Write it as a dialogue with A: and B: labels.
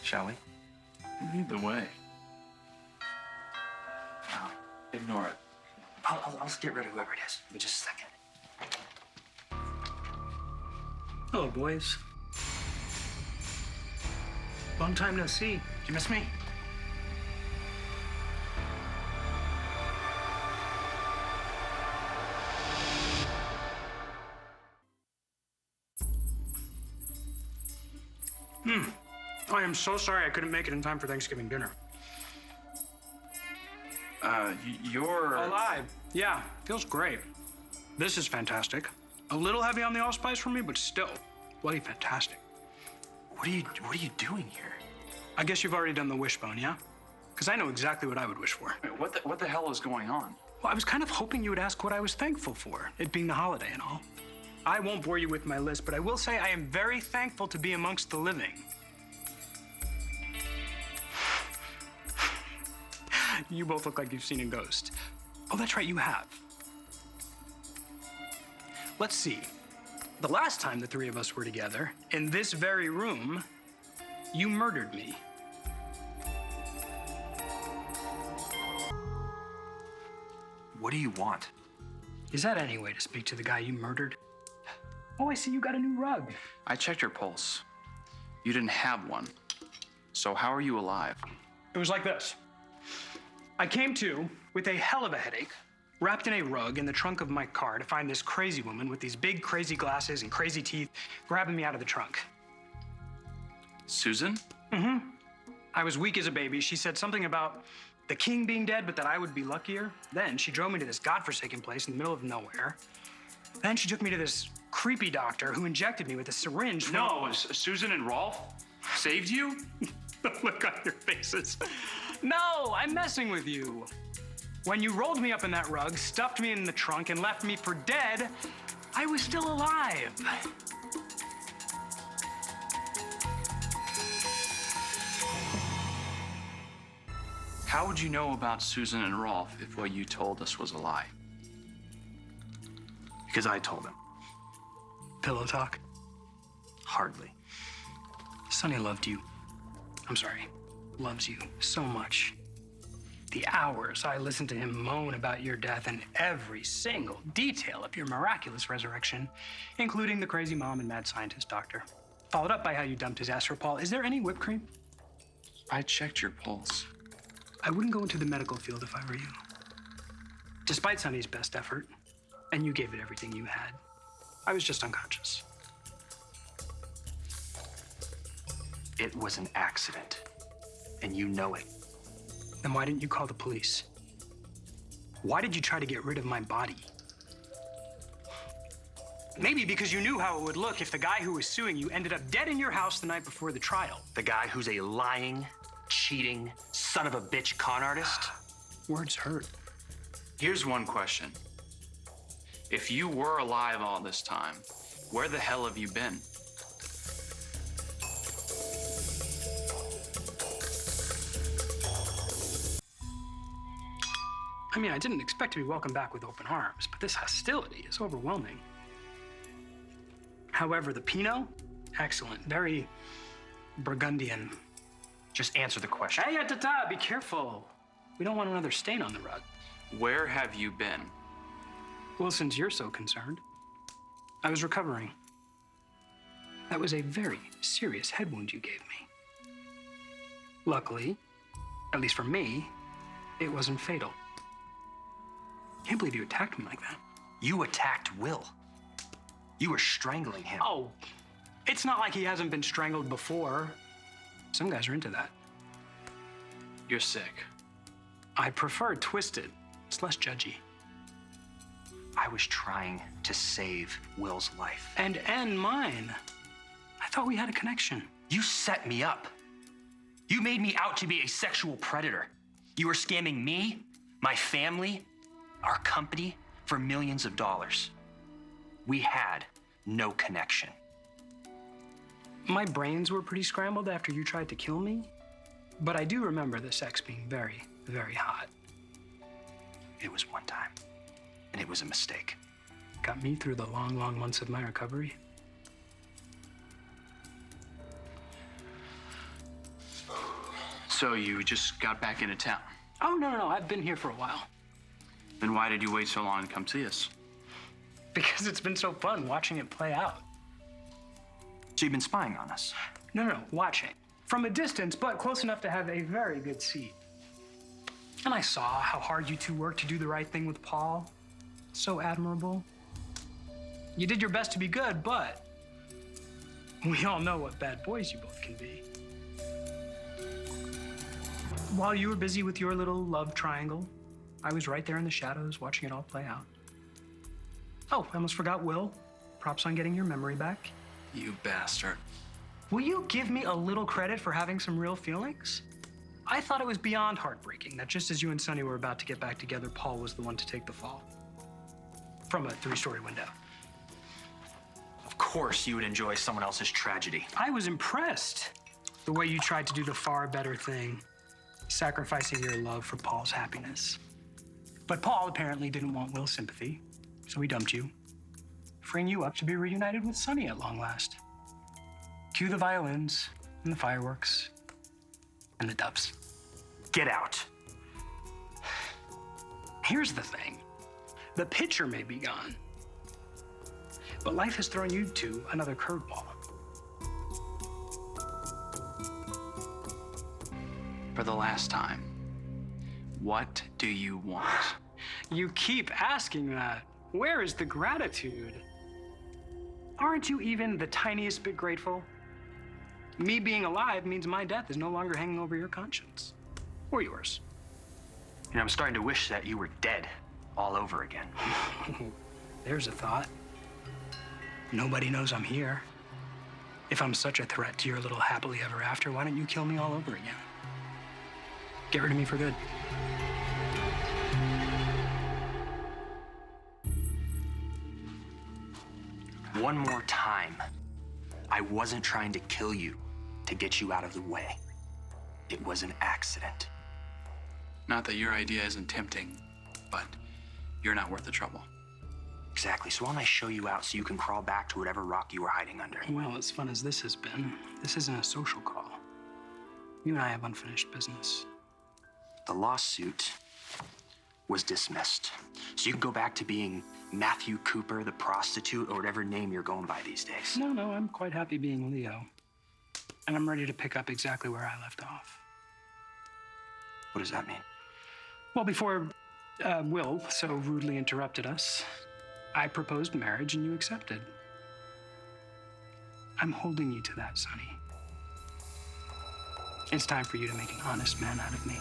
A: shall we?
B: Lead the way. Oh, ignore it.
A: I'll get rid of whoever it is. Give me just a second.
C: Hello, boys. Long time no see. Did you miss me? I am so sorry I couldn't make it in time for Thanksgiving dinner.
B: You're...
C: Alive. Yeah, feels great. This is fantastic. A little heavy on the allspice for me, but still bloody fantastic.
A: What are you doing here?
C: I guess you've already done the wishbone, yeah? Because I know exactly what I would wish for.
B: Wait, what the hell is going on?
C: Well, I was kind of hoping you would ask what I was thankful for, it being the holiday and all. I won't bore you with my list, but I will say I am very thankful to be amongst the living. You both look like you've seen a ghost. Oh, that's right, you have. Let's see. The last time the three of us were together, in this very room, you murdered me.
A: What do you want?
C: Is that any way to speak to the guy you murdered? Oh, I see you got a new rug.
B: I checked your pulse. You didn't have one. So how are you alive?
C: It was like this. I came to with a hell of a headache, wrapped in a rug in the trunk of my car to find this crazy woman with these big crazy glasses and crazy teeth grabbing me out of the trunk.
B: Susan?
C: Mm-hmm. I was weak as a baby. She said something about the king being dead, but that I would be luckier. Then she drove me to this godforsaken place in the middle of nowhere. Then she took me to this creepy doctor who injected me with a syringe.
B: No, Susan and Rolf saved you?
C: The look on your faces. No, I'm messing with you. When you rolled me up in that rug, stuffed me in the trunk, and left me for dead, I was still alive.
B: How would you know about Susan and Rolf if what you told us was a lie?
A: Because I told him.
C: Pillow talk?
A: Hardly.
C: Sonny loved you. I'm sorry, loves you so much. The hours I listened to him moan about your death and every single detail of your miraculous resurrection, including the crazy mom and mad scientist doctor. Followed up by how you dumped his ass for Paul. Is there any whipped cream?
B: I checked your pulse.
C: I wouldn't go into the medical field if I were you. Despite Sonny's best effort, and you gave it everything you had, I was just unconscious.
A: It was an accident, and you know it.
C: Then why didn't you call the police? Why did you try to get rid of my body? Maybe because you knew how it would look if the guy who was suing you ended up dead in your house the night before the trial.
A: The guy who's a lying, cheating, son of a bitch con artist?
C: Words hurt.
B: Here's one question. If you were alive all this time, where the hell have you been?
C: I mean, I didn't expect to be welcomed back with open arms, but this hostility is overwhelming. However, the Pinot, excellent, very Burgundian.
A: Just answer the question.
C: Hey, ta-ta, be careful. We don't want another stain on the rug.
B: Where have you been?
C: Well, since you're so concerned, I was recovering. That was a very serious head wound you gave me. Luckily, at least for me, it wasn't fatal. Can't believe you attacked me like that.
A: You attacked Will. You were strangling him.
C: Oh, it's not like he hasn't been strangled before. Some guys are into that.
B: You're sick.
C: I prefer twisted. It's less judgy.
A: I was trying to save Will's life.
C: And end mine. I thought we had a connection.
A: You set me up. You made me out to be a sexual predator. You were scamming me, my family, our company for millions of dollars. We had no connection.
C: My brains were pretty scrambled after you tried to kill me, but I do remember the sex being very, very hot.
A: It was one time, and it was a mistake.
C: Got me through the long, long months of my recovery.
B: So you just got back into town.
C: Oh, no. I've been here for a while.
B: Then why did you wait so long to come see us?
C: Because it's been so fun watching it play out.
A: So you've been spying on us?
C: No, watching. From a distance, but close enough to have a very good seat. And I saw how hard you two worked to do the right thing with Paul. So admirable. You did your best to be good, but we all know what bad boys you both can be. While you were busy with your little love triangle, I was right there in the shadows watching it all play out. Oh, I almost forgot Will. Props on getting your memory back.
B: You bastard.
C: Will you give me a little credit for having some real feelings? I thought it was beyond heartbreaking that just as you and Sonny were about to get back together, Paul was the one to take the fall. From a 3-story window.
A: Of course you would enjoy someone else's tragedy.
C: I was impressed. The way you tried to do the far better thing, sacrificing your love for Paul's happiness. But Paul apparently didn't want Will's sympathy, so he dumped you, freeing you up to be reunited with Sonny at long last. Cue the violins and the fireworks and the doves.
A: Get out.
C: Here's the thing. The pitcher may be gone, but life has thrown you two another curveball.
B: For the last time, what do you want?
C: You keep asking that. Where is the gratitude? Aren't you even the tiniest bit grateful? Me being alive means my death is no longer hanging over your conscience. Or yours.
A: And I'm starting to wish that you were dead all over again.
C: There's a thought. Nobody knows I'm here. If I'm such a threat to your little happily ever after, why don't you kill me all over again? Get rid of me for good.
A: One more time. I wasn't trying to kill you to get you out of the way. It was an accident.
B: Not that your idea isn't tempting, but you're not worth the trouble.
A: Exactly. So why don't I show you out so you can crawl back to whatever rock you were hiding under?
C: Well, as fun as this has been, this isn't a social call. You and I have unfinished business.
A: The lawsuit was dismissed. So you can go back to being Matthew Cooper, the prostitute, or whatever name you're going by these days.
C: No, I'm quite happy being Leo. And I'm ready to pick up exactly where I left off.
A: What does that mean?
C: Well, before Will so rudely interrupted us, I proposed marriage and you accepted. I'm holding you to that, Sonny. It's time for you to make an honest man out of me.